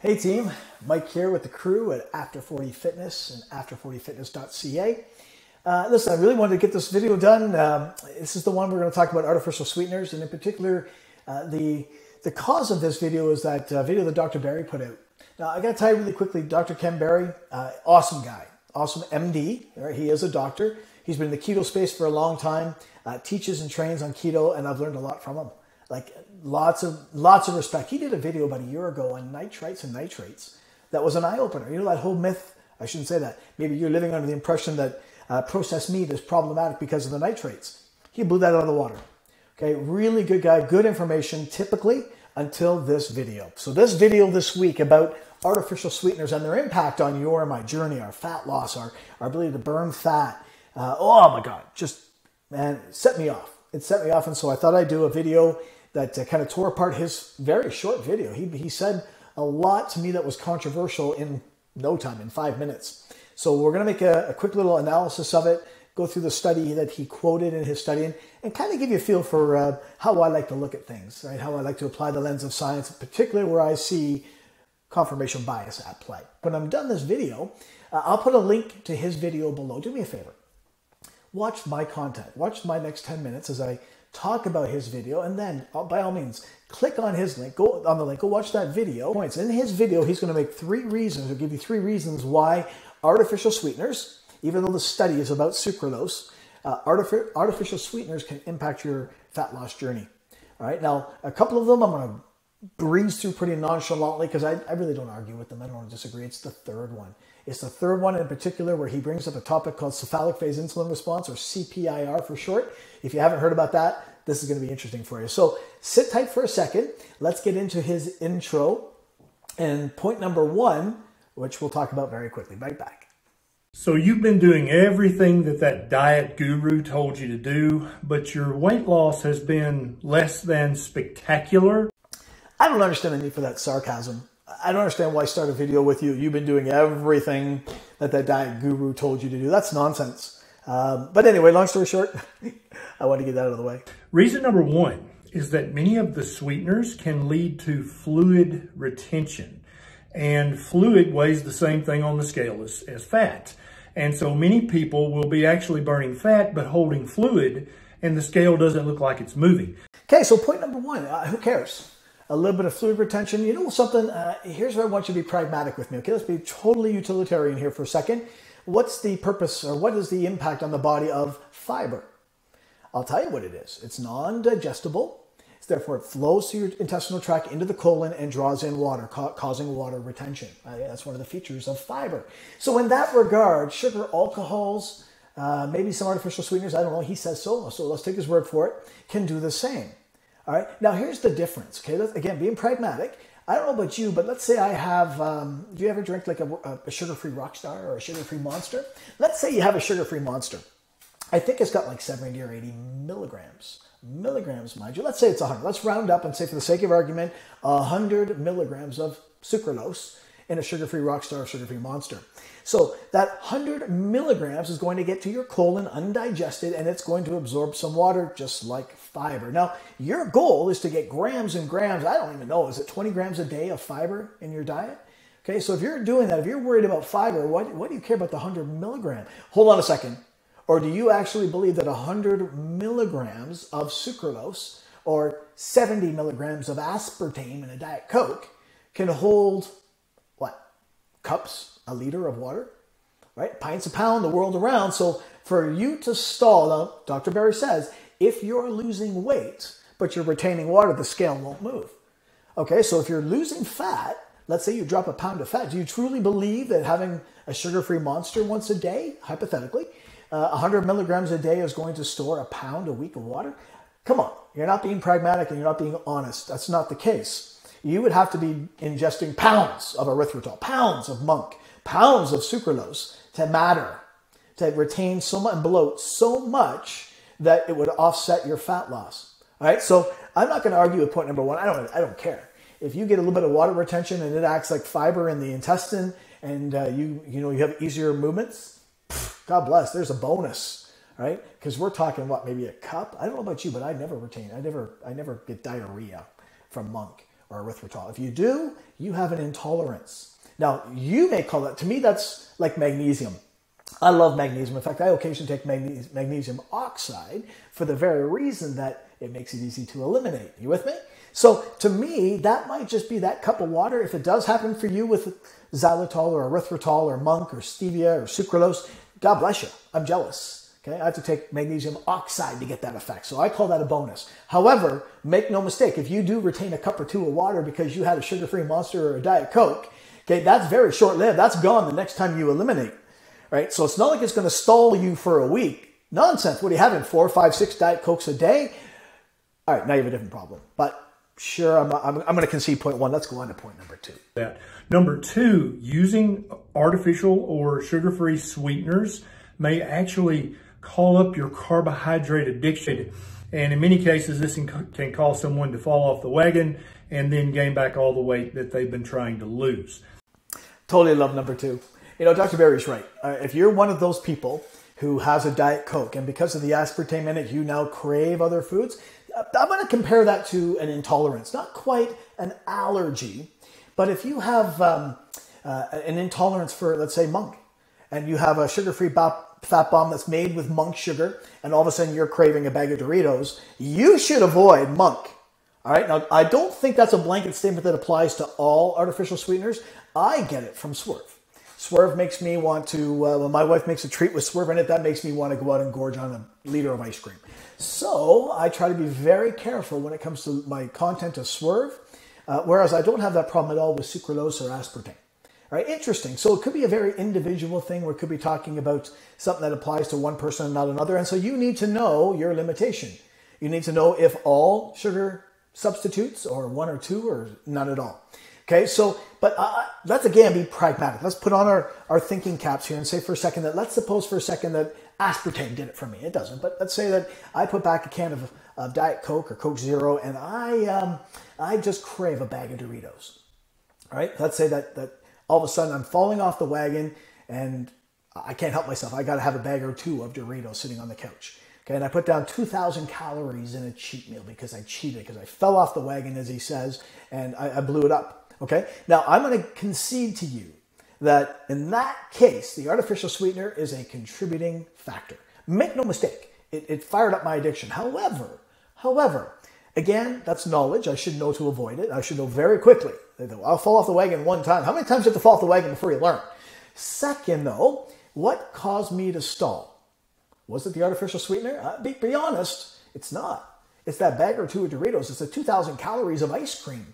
Hey team, Mike here with the crew at After 40 Fitness and after40fitness.ca. Listen, I really wanted to get this video done. This is the one we're going to talk about artificial sweeteners, and in particular, the cause of this video is that video that Dr. Barry put out. Now, I got to tell you really quickly, Dr. Ken Barry, awesome guy, awesome MD. Right? He is a doctor. He's been in the keto space for a long time, teaches and trains on keto, and I've learned a lot from him. Like lots of respect. He did a video about a year ago on nitrites and nitrates. That was an eye-opener. You know that whole myth, I shouldn't say that. Maybe you're living under the impression that processed meat is problematic because of the nitrates. He blew that out of the water. Okay, really good guy, good information typically until this video. So this video this week about artificial sweeteners and their impact on your and my journey, our fat loss, our ability to burn fat. Oh my God, just, man, it set me off. It set me off, and so I thought I'd do a video that kind of tore apart his very short video. He said a lot to me that was controversial in no time, in 5 minutes. So we're going to make a quick little analysis of it, go through the study that he quoted in his study, and kind of give you a feel for how I like to look at things, right? How I like to apply the lens of science, particularly where I see confirmation bias at play. When I'm done this video, I'll put a link to his video below. Do me a favor. Watch my content. Watch my next 10 minutes as I talk about his video, and then by all means, click on his link, go on the link, go watch that video. Points. In his video, he's going to make 3 reasons, or give you 3 reasons why artificial sweeteners, even though the study is about sucralose, artificial sweeteners can impact your fat loss journey. All right, now a couple of them I'm going to breeze through pretty nonchalantly because I really don't argue with them. I don't disagree. It's the third one. It's the third one in particular where he brings up a topic called cephalic phase insulin response, or CPIR for short. If you haven't heard about that, this is going to be interesting for you. So sit tight for a second. Let's get into his intro. And point number 1, which we'll talk about very quickly. Right back. So you've been doing everything that diet guru told you to do, but your weight loss has been less than spectacular. I don't understand the need for that sarcasm. I don't understand why I start a video with you. You've been doing everything that diet guru told you to do. That's nonsense. But anyway, long story short, I want to get that out of the way. Reason number 1 is that many of the sweeteners can lead to fluid retention. And fluid weighs the same thing on the scale as fat. And so many people will be actually burning fat but holding fluid, and the scale doesn't look like it's moving. Okay, so point number 1, who cares? A little bit of fluid retention. You know something? Here's where I want you to be pragmatic with me. Okay, let's be totally utilitarian here for a second. What's the purpose, or what is the impact on the body of fiber? I'll tell you what it is. It's non-digestible. Therefore, it flows through your intestinal tract into the colon and draws in water, causing water retention. That's one of the features of fiber. So in that regard, sugar, alcohols, maybe some artificial sweeteners, I don't know, he says so let's take his word for it, can do the same. All right. Now, here's the difference. Okay. Again, being pragmatic. I don't know about you, but let's say I have, do you ever drink like a sugar-free Rockstar or a sugar-free Monster? Let's say you have a sugar-free Monster. I think it's got like 70 or 80 milligrams. Milligrams, mind you. Let's say it's 100. Let's round up and say, for the sake of argument, 100 milligrams of sucralose in a sugar-free Rockstar or sugar-free Monster. So that 100 milligrams is going to get to your colon undigested, and it's going to absorb some water just like fiber. Now, your goal is to get grams and grams. I don't even know. Is it 20 grams a day of fiber in your diet? Okay, so if you're doing that, if you're worried about fiber, what do you care about the 100 milligram? Hold on a second. Or do you actually believe that 100 milligrams of sucralose or 70 milligrams of aspartame in a Diet Coke can hold, what, cups? A liter of water, right? Pints a pound the world around. So for you to stall, now, Dr. Barry says, if you're losing weight, but you're retaining water, the scale won't move. Okay, so if you're losing fat, let's say you drop a pound of fat, do you truly believe that having a sugar-free Monster once a day, hypothetically, 100 milligrams a day is going to store a pound a week of water? Come on, you're not being pragmatic and you're not being honest. That's not the case. You would have to be ingesting pounds of erythritol, pounds of monk, pounds of sucralose to matter, to retain so much and bloat so much that it would offset your fat loss. All right, so I'm not going to argue with point number 1. I don't care. If you get a little bit of water retention and it acts like fiber in the intestine, and you have easier movements, God bless. There's a bonus, right? Because we're talking what, maybe a cup. I don't know about you, but I never retain. I never get diarrhea from monk or erythritol. If you do, you have an intolerance. Now, you may call that, to me, that's like magnesium. I love magnesium. In fact, I occasionally take magnesium oxide for the very reason that it makes it easy to eliminate. You with me? So to me, that might just be that cup of water. If it does happen for you with xylitol or erythritol or monk or stevia or sucralose, God bless you. I'm jealous. Okay, I have to take magnesium oxide to get that effect. So I call that a bonus. However, make no mistake, if you do retain a cup or two of water because you had a sugar-free Monster or a Diet Coke, okay, that's very short-lived. That's gone the next time you eliminate. Right? So it's not like it's going to stall you for a week. Nonsense. What are you having? 4, 5, 6 Diet Cokes a day? All right, now you have a different problem. But sure, I'm going to concede point one. Let's go on to point number two. Number two, using artificial or sugar-free sweeteners may actually call up your carbohydrate addiction. And in many cases, this can cause someone to fall off the wagon and then gain back all the weight that they've been trying to lose. Totally love number two. You know, Dr. Berry's right. If you're one of those people who has a Diet Coke and because of the aspartame in it, you now crave other foods, I'm going to compare that to an intolerance. Not quite an allergy, but if you have an intolerance for, let's say, monk, and you have a sugar-free fat bomb that's made with monk sugar, and all of a sudden you're craving a bag of Doritos, you should avoid monk. All right. Now, I don't think that's a blanket statement that applies to all artificial sweeteners. I get it from Swerve. Swerve makes me want to, when my wife makes a treat with Swerve in it, that makes me want to go out and gorge on a liter of ice cream. So I try to be very careful when it comes to my content of Swerve, whereas I don't have that problem at all with sucralose or aspartame. All right, interesting. So it could be a very individual thing. We could be talking about something that applies to one person and not another. And so you need to know your limitation. You need to know if all sugar substitutes or one or two or none at all. Okay, so, but let's again be pragmatic. Let's put on our thinking caps here and say for a second that, let's suppose for a second that aspartame did it for me. It doesn't, but let's say that I put back a can of Diet Coke or Coke Zero and I just crave a bag of Doritos. All right, let's say that all of a sudden I'm falling off the wagon and I can't help myself. I got to have a bag or two of Doritos sitting on the couch. Okay, and I put down 2,000 calories in a cheat meal because I cheated, because I fell off the wagon, as he says, and I blew it up. Okay, now I'm going to concede to you that in that case, the artificial sweetener is a contributing factor. Make no mistake, it fired up my addiction. However, again, that's knowledge. I should know to avoid it. I should know very quickly. I'll fall off the wagon one time. How many times do you have to fall off the wagon before you learn? Second, though, what caused me to stall? Was it the artificial sweetener? Be honest, it's not. It's that bag or two of Doritos. It's the 2,000 calories of ice cream.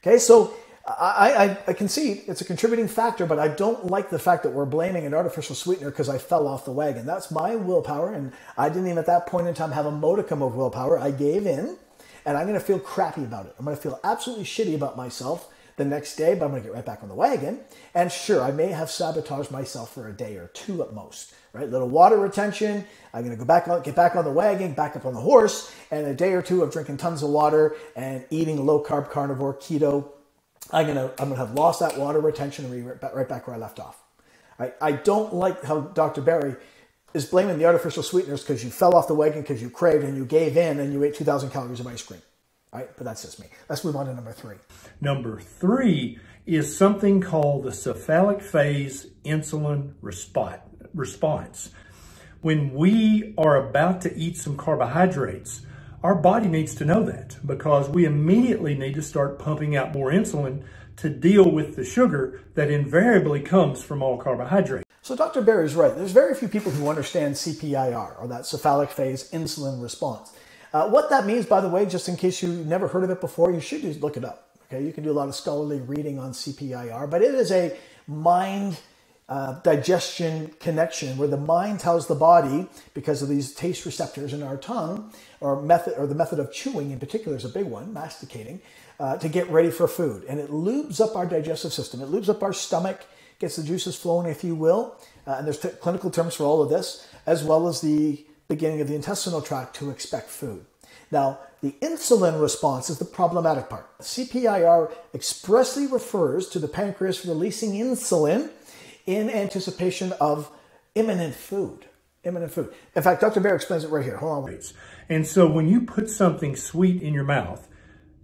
Okay, so I concede it's a contributing factor, but I don't like the fact that we're blaming an artificial sweetener because I fell off the wagon. That's my willpower, and I didn't even at that point in time have a modicum of willpower. I gave in, and I'm going to feel crappy about it. I'm going to feel absolutely shitty about myself the next day, but I'm going to get right back on the wagon. And sure, I may have sabotaged myself for a day or two at most. Right, little water retention. I'm going to get back on the wagon, back up on the horse, and a day or two of drinking tons of water and eating low-carb carnivore keto. I'm going to have lost that water retention and be right back where I left off. I don't like how Dr. Berry is blaming the artificial sweeteners because you fell off the wagon because you craved and you gave in and you ate 2,000 calories of ice cream. All right, but that's just me. Let's move on to number three. Number three is something called the cephalic phase insulin response. When we are about to eat some carbohydrates, our body needs to know that because we immediately need to start pumping out more insulin to deal with the sugar that invariably comes from all carbohydrates. So Dr. Berry's right. There's very few people who understand CPIR, or that cephalic phase insulin response. What that means, by the way, just in case you've never heard of it before, you should just look it up. Okay, you can do a lot of scholarly reading on CPIR, but it is a mind digestion connection where the mind tells the body, because of these taste receptors in our tongue, or the method of chewing in particular is a big one, masticating, to get ready for food. And it lubes up our digestive system. It lubes up our stomach, gets the juices flowing, if you will. And there's clinical terms for all of this, as well as the beginning of the intestinal tract to expect food. Now, the insulin response is the problematic part. CPIR expressly refers to the pancreas releasing insulin in anticipation of imminent food. Imminent food. In fact, Dr. Berry explains it right here. Hold on. And so when you put something sweet in your mouth,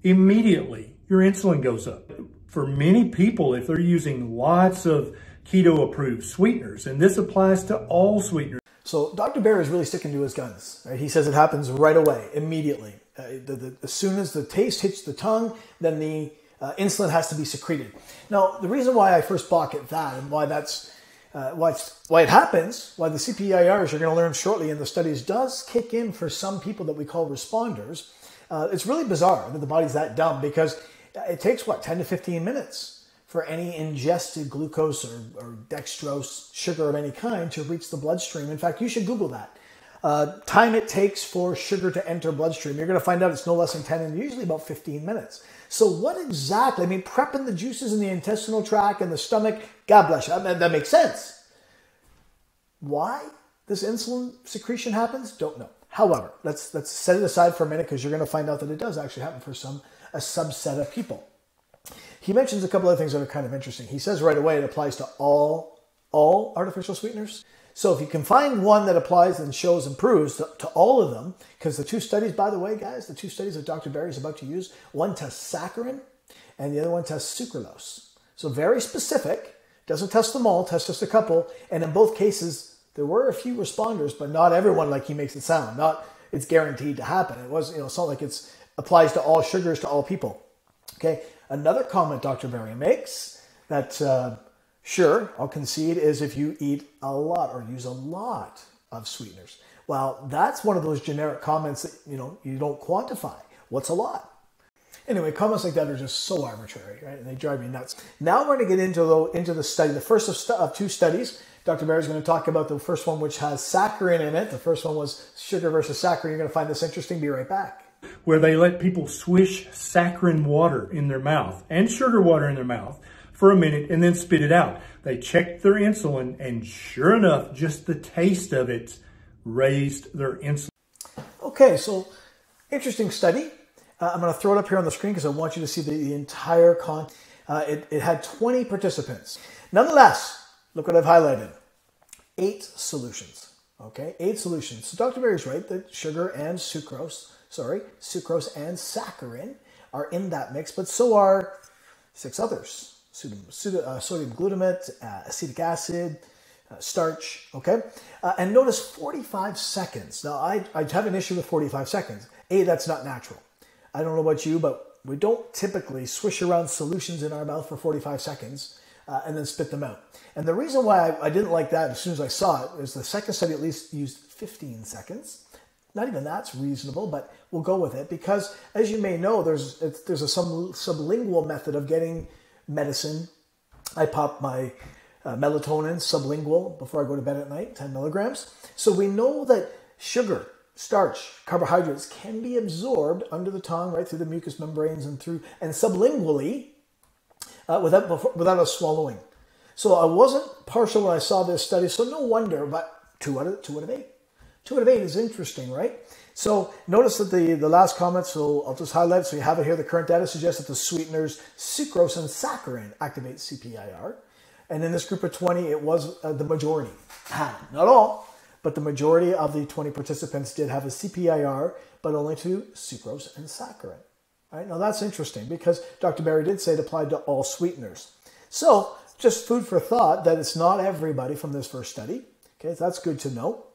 immediately your insulin goes up. For many people, if they're using lots of keto-approved sweeteners, and this applies to all sweeteners. So Dr. Berry is really sticking to his guns. Right? He says it happens right away, immediately. As soon as the taste hits the tongue, then the insulin has to be secreted. Now, the reason why I first balk at that and why that's why it happens, why the CPIRs you're going to learn shortly in the studies does kick in for some people that we call responders. It's really bizarre that the body's that dumb, because it takes, what, 10 to 15 minutes for any ingested glucose or dextrose, sugar of any kind, to reach the bloodstream. In fact, you should Google that. Time it takes for sugar to enter bloodstream. You're going to find out it's no less than 10 and usually about 15 minutes. So what exactly, I mean, prepping the juices in the intestinal tract and the stomach, God bless you, that makes sense. Why this insulin secretion happens? Don't know. However, let's set it aside for a minute, because you're going to find out that it does actually happen for a subset of people. He mentions a couple of things that are kind of interesting. He says right away it applies to all artificial sweeteners. So if you can find one that applies and shows and proves to all of them, because the two studies, by the way, guys, the two studies that Dr. Berry is about to use, one tests saccharin and the other one tests sucralose. So very specific, doesn't test them all, tests just a couple. And in both cases, there were a few responders, but not everyone like he makes it sound. Not it's guaranteed to happen. It was, it's not like it's applies to all sugars, to all people. Okay. Another comment Dr. Berry makes that, sure, I'll concede, is if you eat a lot or use a lot of sweeteners. Well, that's one of those generic comments that, you don't quantify. What's a lot? Anyway, comments like that are just so arbitrary, right? And they drive me nuts. Now we're going to get into the study, the first of two studies. Dr. Berry is going to talk about the first one, which has saccharin in it. The first one was sugar versus saccharin. You're going to find this interesting. Be right back. Where they let people swish saccharin water in their mouth and sugar water in their mouth for a minute and then spit it out. They checked their insulin, and sure enough, just the taste of it raised their insulin. Okay, so interesting study. I'm going to throw it up here on the screen because I want you to see the entire content. It had 20 participants. Nonetheless, look what I've highlighted. 8 solutions. Okay, 8 solutions. So Dr. Berry's right that sugar and sucrose and saccharin are in that mix, but so are 6 others. Sodium glutamate, acetic acid, starch, okay? And notice 45 seconds. Now, I have an issue with 45 seconds. That's not natural. I don't know about you, but we don't typically swish around solutions in our mouth for 45 seconds and then spit them out. And the reason why I didn't like that as soon as I saw it is the second study at least used 15 seconds. Not even that's reasonable, but we'll go with it because, as you may know, there's a sublingual method of getting medicine. I pop my melatonin sublingual before I go to bed at night, 10 milligrams. So we know that sugar, starch, carbohydrates can be absorbed under the tongue, right through the mucous membranes and sublingually without us swallowing. So I wasn't partial when I saw this study, so no wonder, but 2 out of 8. 2 out of 8 is interesting, right? So notice that the last comment, so I'll just highlight, so you have it here, the current data suggests that the sweeteners sucrose and saccharin activate CPIR. And in this group of 20, it was the majority. Not all, but the majority of the 20 participants did have a CPIR, but only to sucrose and saccharin. All right, now that's interesting because Dr. Berry did say it applied to all sweeteners. So just food for thought that it's not everybody from this first study. Okay, that's good to know.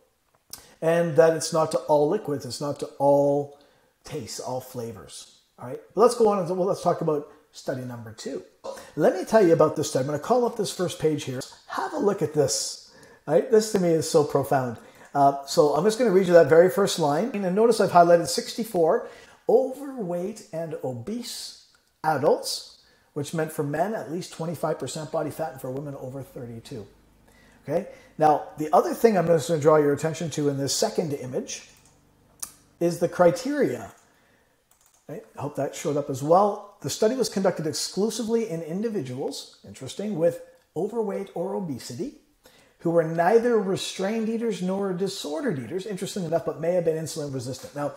And that it's not to all liquids, it's not to all tastes, all flavors. All right, but let's go on and let's talk about study number 2. Let me tell you about this study. I'm going to call up this first page here. Have a look at this. All right, this to me is so profound. So I'm just going to read you that very first line. And notice I've highlighted 64 overweight and obese adults, which meant for men at least 25% body fat and for women over 32. Okay. Now, the other thing I'm just going to draw your attention to in this second image is the criteria. Right? I hope that showed up as well. The study was conducted exclusively in individuals, interesting, with overweight or obesity, who were neither restrained eaters nor disordered eaters, interesting enough, but may have been insulin resistant. Now,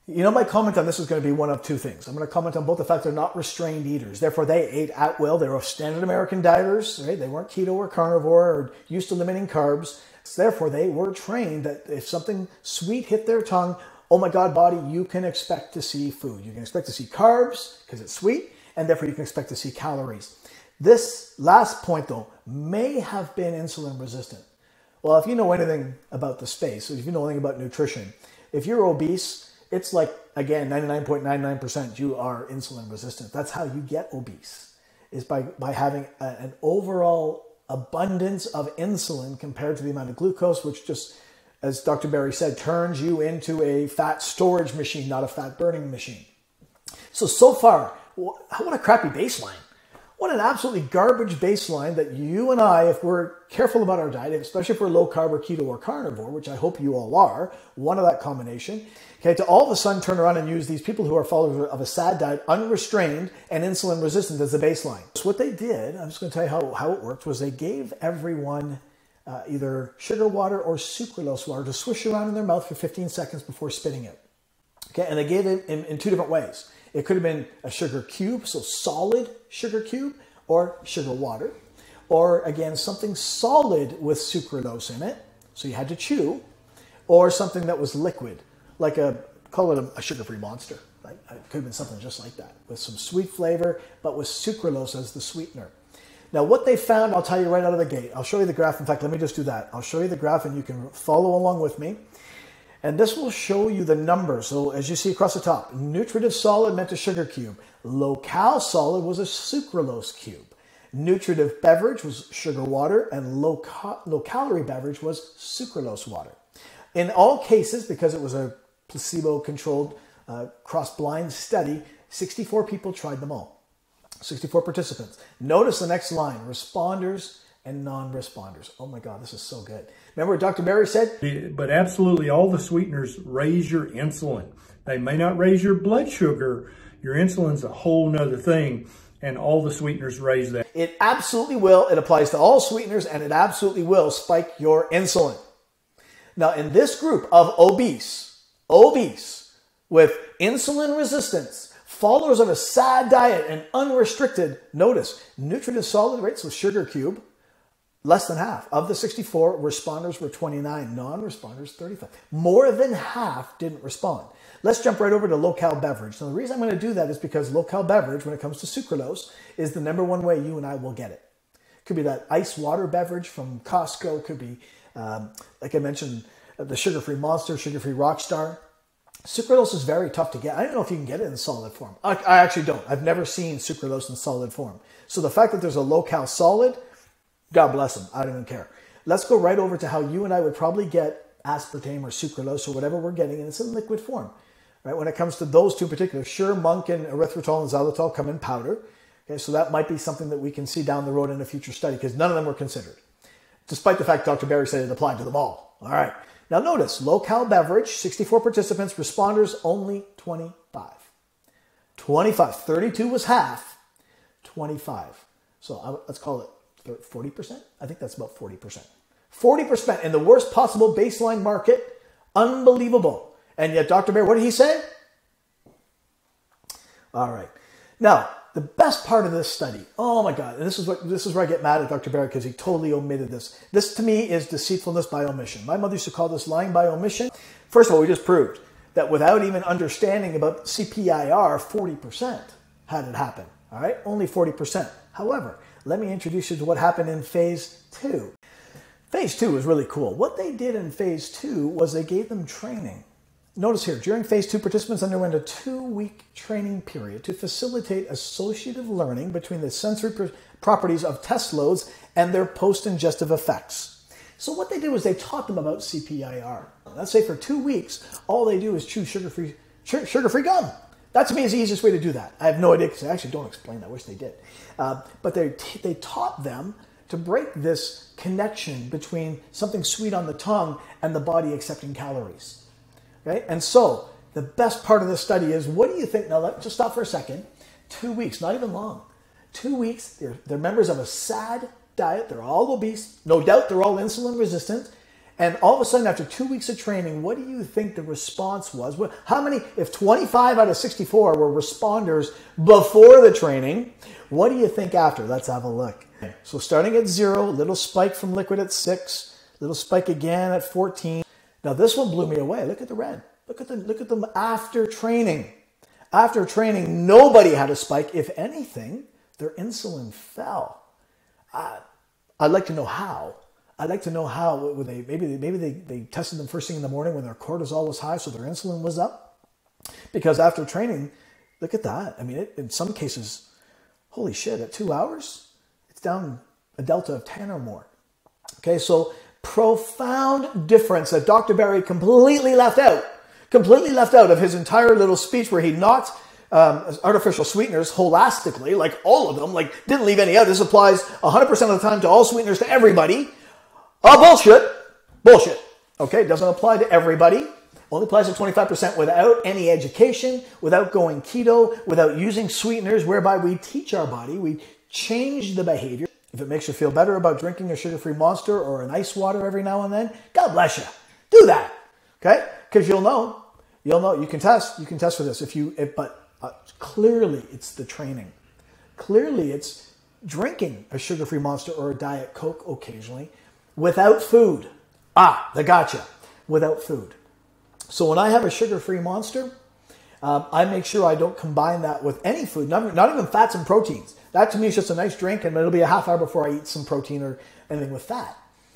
my comment on this is going to be one of 2 things. I'm going to comment on both the fact they're not restrained eaters. Therefore, they ate at will. They were standard American dieters. Right? They weren't keto or carnivore or used to limiting carbs. So therefore, they were trained that if something sweet hit their tongue, oh my God, body, you can expect to see food. You can expect to see carbs because it's sweet, and therefore you can expect to see calories. This last point, though, may have been insulin resistant. Well, if you know anything about the space, if you know anything about nutrition, if you're obese, it's like, again, 99.99% you are insulin resistant. That's how you get obese, is by having an overall abundance of insulin compared to the amount of glucose, which just, as Dr. Berry said, turns you into a fat storage machine, not a fat burning machine. So far, what a crappy baseline. What an absolutely garbage baseline that you and I, if we're careful about our diet, especially if we're low carb or keto or carnivore, which I hope you all are, one of that combination, okay, to all of a sudden turn around and use these people who are followers of a SAD diet, unrestrained and insulin resistant as the baseline. So what they did, I'm just going to tell you how it worked, was they gave everyone either sugar water or sucralose water to swish around in their mouth for 15 seconds before spitting it. Okay, and they gave it in two different ways. It could have been a sugar cube, so solid sugar cube, or sugar water, or again, something solid with sucralose in it, so you had to chew, or something that was liquid, like call it a sugar-free Monster. Right? It could have been something just like that, with some sweet flavor, but with sucralose as the sweetener. Now, what they found, I'll tell you right out of the gate. I'll show you the graph. In fact, let me just do that. I'll show you the graph, and you can follow along with me. And this will show you the numbers. So as you see across the top, nutritive solid meant a sugar cube. Low-cal solid was a sucralose cube. Nutritive beverage was sugar water, and low-calorie beverage was sucralose water. In all cases, because it was a placebo-controlled cross-blind study, 64 people tried them all. 64 participants. Notice the next line, responders and non-responders. Oh my God, this is so good. Remember what Dr. Berry said? But absolutely all the sweeteners raise your insulin. They may not raise your blood sugar. Your insulin's a whole nother thing, and all the sweeteners raise that. It absolutely will. It applies to all sweeteners, and it absolutely will spike your insulin. Now, in this group of obese with insulin resistance, followers of a SAD diet and unrestricted, notice, nutritive solid rates with sugar cube, less than half. Of the 64, responders were 29, non-responders 35. More than half didn't respond. Let's jump right over to low-cal beverage. Now, the reason I'm going to do that is because low-cal beverage, when it comes to sucralose, is the #1 way you and I will get it. Could be that ice water beverage from Costco. Could be, like I mentioned, the sugar-free Monster, sugar-free Rockstar. Sucralose is very tough to get. I don't know if you can get it in solid form. I actually don't. I've never seen sucralose in solid form. So the fact that there's a low-cal solid, God bless them. I don't even care. Let's go right over to how you and I would probably get aspartame or sucralose or whatever we're getting, and it's in liquid form. Right? When it comes to those two particular, sure, monk and erythritol and xylitol come in powder. Okay, so that might be something that we can see down the road in a future study because none of them were considered, despite the fact Dr. Berry said it applied to them all. All right. Now notice, low-cal beverage, 64 participants, responders only 25. 25. 32 was half. 25. So let's call it 40%? I think that's about 40%. 40% in the worst possible baseline market. Unbelievable. And yet, Dr. Berry, what did he say? All right. Now, the best part of this study, oh my God, and this is where I get mad at Dr. Berry because he totally omitted this. This to me is deceitfulness by omission. My mother used to call this lying by omission. First of all, we just proved that without even understanding about CPIR, 40% had it happen. All right, only 40%. However, let me introduce you to what happened in phase 2. Phase 2 was really cool. What they did in phase 2 was they gave them training. Notice here, during phase 2, participants underwent a 2-week training period to facilitate associative learning between the sensory properties of test loads and their post-ingestive effects. So what they did was they taught them about CPIR. Let's say for 2 weeks, all they do is chew sugar-free gum. That to me is the easiest way to do that. I have no idea because I actually don't explain that. I wish they did. But they taught them to break this connection between something sweet on the tongue and the body accepting calories. Okay? And so the best part of this study is, what do you think? Now, let's just stop for a second. 2 weeks, not even long. 2 weeks, they're members of a SAD diet. They're all obese. No doubt they're all insulin resistant. And all of a sudden, after 2 weeks of training, what do you think the response was? How many, if 25 out of 64 were responders before the training, what do you think after? Let's have a look. So starting at 0, little spike from liquid at 6, little spike again at 14. Now this one blew me away. Look at the red. Look at them after training. After training, nobody had a spike. If anything, their insulin fell. I'd like to know how. I'd like to know how. Maybe they tested them first thing in the morning when their cortisol was high, so their insulin was up. Because after training, look at that. I mean, in some cases, holy shit, at 2 hours, it's down a delta of 10 or more. Okay, so profound difference that Dr. Berry completely left out of his entire little speech where he knocked artificial sweeteners holistically, like all of them, like didn't leave any out. This applies 100% of the time to all sweeteners, to everybody. Oh, bullshit. Okay, it doesn't apply to everybody. Only applies to 25% without any education, without going keto, without using sweeteners, whereby we teach our body, we change the behavior. If it makes you feel better about drinking a sugar-free Monster or an ice water every now and then, God bless you. Do that, okay? Because you'll know. You can test for this. But clearly it's the training. Clearly it's drinking a sugar-free Monster or a Diet Coke occasionally without food. The gotcha. Without food. So when I have a sugar-free Monster, I make sure I don't combine that with any food, not even fats and proteins. That to me is just a nice drink, and it'll be a half hour before I eat some protein or anything with fat.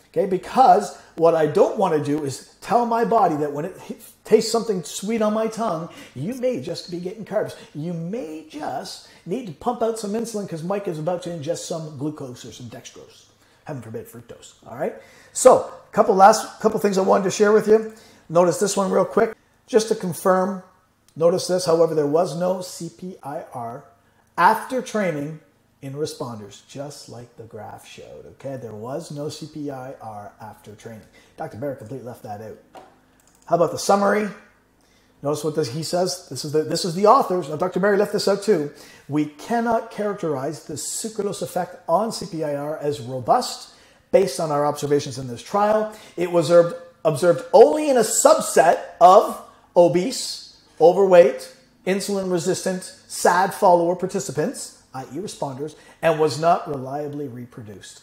Okay, because what I don't want to do is tell my body that when it tastes something sweet on my tongue, you may just be getting carbs. You may just need to pump out some insulin because Mike is about to ingest some glucose or some dextrose. Heaven forbid, fructose. All right. So, couple things I wanted to share with you. Notice this one real quick. Just to confirm, notice this. However, there was no CPIR after training in responders, just like the graph showed. Okay, there was no CPIR after training. Dr. Berry completely left that out. How about the summary? Notice what he says. This is the authors. Now, Dr. Berry left this out too. We cannot characterize the sucralose effect on CPIR as robust based on our observations in this trial. It was observed only in a subset of obese, overweight, insulin-resistant, SAD follower participants, i.e. responders, and was not reliably reproduced.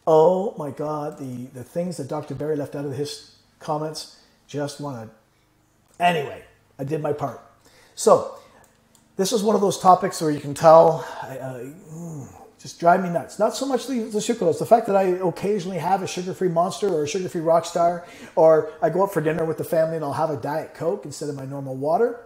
Oh my God, the things that Dr. Berry left out of his comments, just want to... Anyway, I did my part. So, this is one of those topics where you can tell, just drive me nuts. Not so much the sucralose, the fact that I occasionally have a sugar-free Monster or a sugar-free Rockstar, or I go out for dinner with the family and I'll have a Diet Coke instead of my normal water.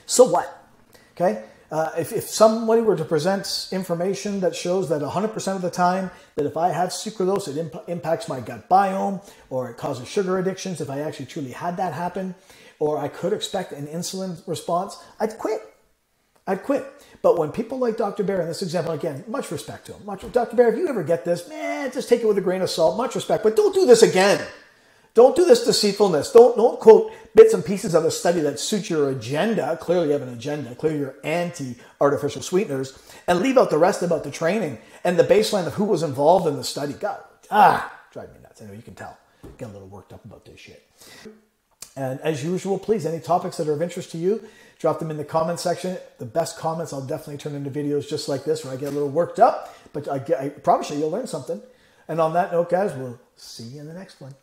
So what? Okay? If somebody were to present information that shows that 100% of the time that if I have sucralose, it impacts my gut biome or it causes sugar addictions, if I actually truly had that happen, or I could expect an insulin response, I'd quit. I'd quit. But when people like Dr. Berry, in this example, again, much respect to him. Dr. Berry, if you ever get this, just take it with a grain of salt, much respect, but don't do this again. Don't do this deceitfulness. Don't quote bits and pieces of a study that suit your agenda. Clearly you have an agenda. Clearly you're anti-artificial sweeteners. And leave out the rest about the training and the baseline of who was involved in the study. God, drive me nuts. I know you can tell. Get a little worked up about this shit. And as usual, please, any topics that are of interest to you, drop them in the comment section. The best comments I'll definitely turn into videos just like this where I get a little worked up. But I promise you'll learn something. And on that note, guys, we'll see you in the next one.